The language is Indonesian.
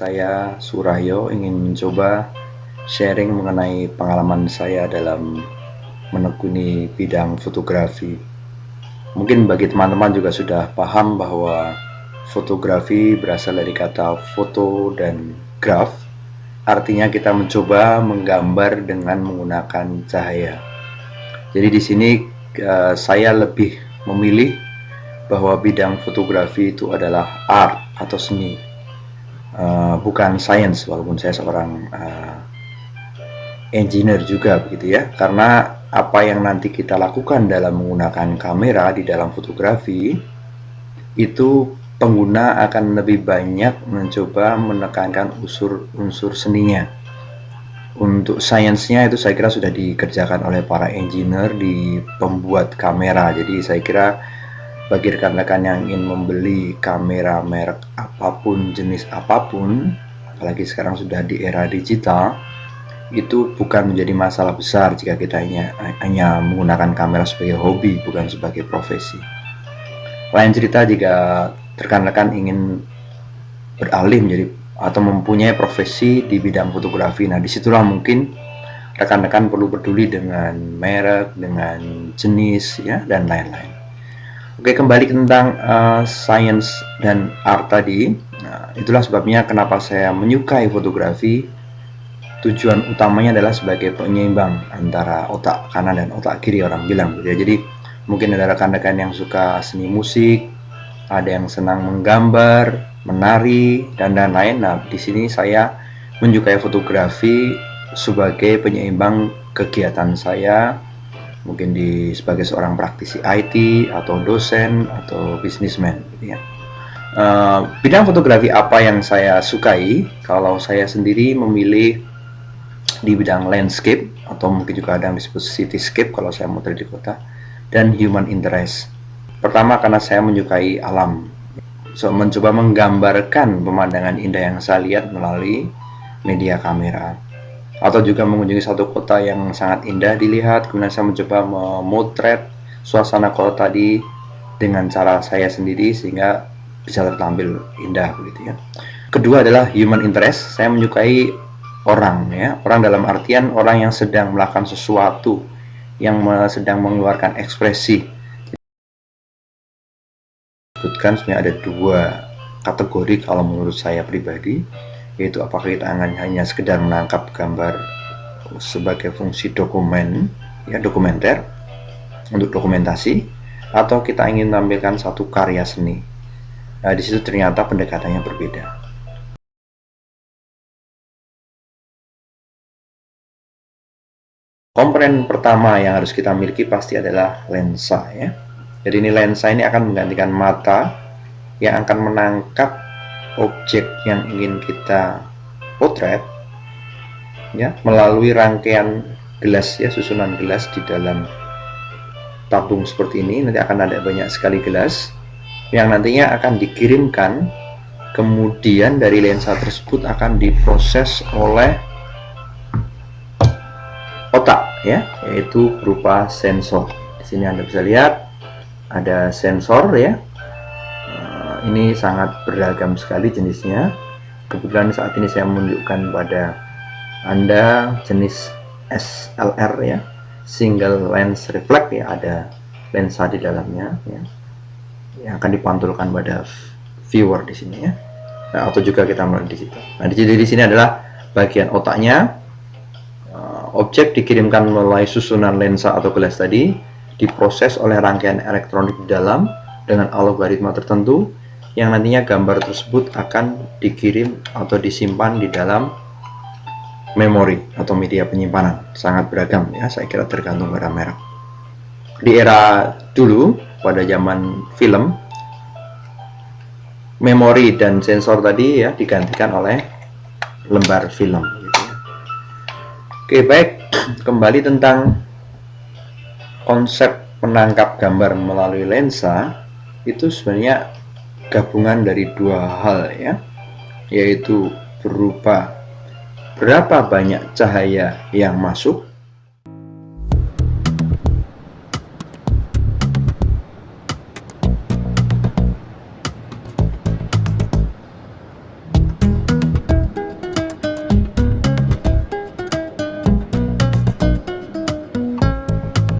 Saya Surahyo ingin mencoba sharing mengenai pengalaman saya dalam menekuni bidang fotografi. Mungkin bagi teman-teman juga sudah paham bahwa fotografi berasal dari kata foto dan graf. Artinya kita mencoba menggambar dengan menggunakan cahaya. Jadi di sini saya lebih memilih bahwa bidang fotografi itu adalah art atau seni, bukan science, walaupun saya seorang engineer juga begitu ya. Karena apa yang nanti kita lakukan dalam menggunakan kamera di dalam fotografi itu pengguna akan lebih banyak mencoba menekankan unsur seninya. Untuk sainsnya itu saya kira sudah dikerjakan oleh para engineer di pembuat kamera. Jadi saya kira bagi rekan-rekan yang ingin membeli kamera merek apapun, jenis apapun, apalagi sekarang sudah di era digital, itu bukan menjadi masalah besar jika kita hanya menggunakan kamera sebagai hobi, bukan sebagai profesi. Lain cerita jika rekan-rekan ingin beralih menjadi atau mempunyai profesi di bidang fotografi. Nah, disitulah mungkin rekan-rekan perlu peduli dengan merek, dengan jenis, ya, dan lain-lain. Oke, kembali tentang science dan art tadi. Nah, itulah sebabnya kenapa saya menyukai fotografi. Tujuan utamanya adalah sebagai penyeimbang antara otak kanan dan otak kiri, orang bilang. Jadi mungkin ada rekan-rekan yang suka seni musik, ada yang senang menggambar, menari, dan lain-lain. Nah, di sini saya menyukai fotografi sebagai penyeimbang kegiatan saya, mungkin sebagai seorang praktisi IT atau dosen atau bisnismen, gitu ya. Bidang fotografi apa yang saya sukai? Kalau saya sendiri memilih di bidang landscape, atau mungkin juga ada yang disebut cityscape kalau saya mau di kota, dan human interest. Pertama, karena saya menyukai alam, mencoba menggambarkan pemandangan indah yang saya lihat melalui media kamera, atau juga mengunjungi satu kota yang sangat indah dilihat, kemudian saya mencoba memotret suasana kota tadi dengan cara saya sendiri sehingga bisa tertampil indah, begitu ya. Kedua adalah human interest. Saya menyukai orang, ya, orang dalam artian orang yang sedang melakukan sesuatu, yang sedang mengeluarkan ekspresi. Sebutkan sebenarnya ada dua kategori kalau menurut saya pribadi, yaitu apakah kita hanya sekedar menangkap gambar sebagai fungsi dokumen, ya, dokumenter untuk dokumentasi, atau kita ingin menampilkan satu karya seni. Nah, di situ ternyata pendekatannya berbeda. Komponen pertama yang harus kita miliki pasti adalah lensa, ya. Jadi ini lensa ini akan menggantikan mata yang akan menangkap objek yang ingin kita potret, ya, melalui rangkaian gelas, ya, susunan gelas di dalam tabung seperti ini. Nanti akan ada banyak sekali gelas yang nantinya akan dikirimkan, kemudian dari lensa tersebut akan diproses oleh otak, ya, yaitu berupa sensor. Di sini Anda bisa lihat ada sensor, ya. Ini sangat beragam sekali jenisnya. Kebetulan saat ini saya menunjukkan pada Anda jenis SLR, ya, single lens reflex, ya, ada lensa di dalamnya, ya, yang akan dipantulkan pada viewer di sini, ya. Nah, atau juga kita melihat di situ. Nah, di sini adalah bagian otaknya. Objek dikirimkan melalui susunan lensa atau gelas tadi, diproses oleh rangkaian elektronik di dalam dengan algoritma tertentu, yang nantinya gambar tersebut akan dikirim atau disimpan di dalam memori atau media penyimpanan. Sangat beragam, ya, saya kira tergantung pada merek. Di era dulu, pada zaman film, memori dan sensor tadi, ya, digantikan oleh lembar film, gitu ya. Oke, baik, kembali tentang konsep menangkap gambar melalui lensa. Itu sebenarnya gabungan dari dua hal, ya, yaitu berupa berapa banyak cahaya yang masuk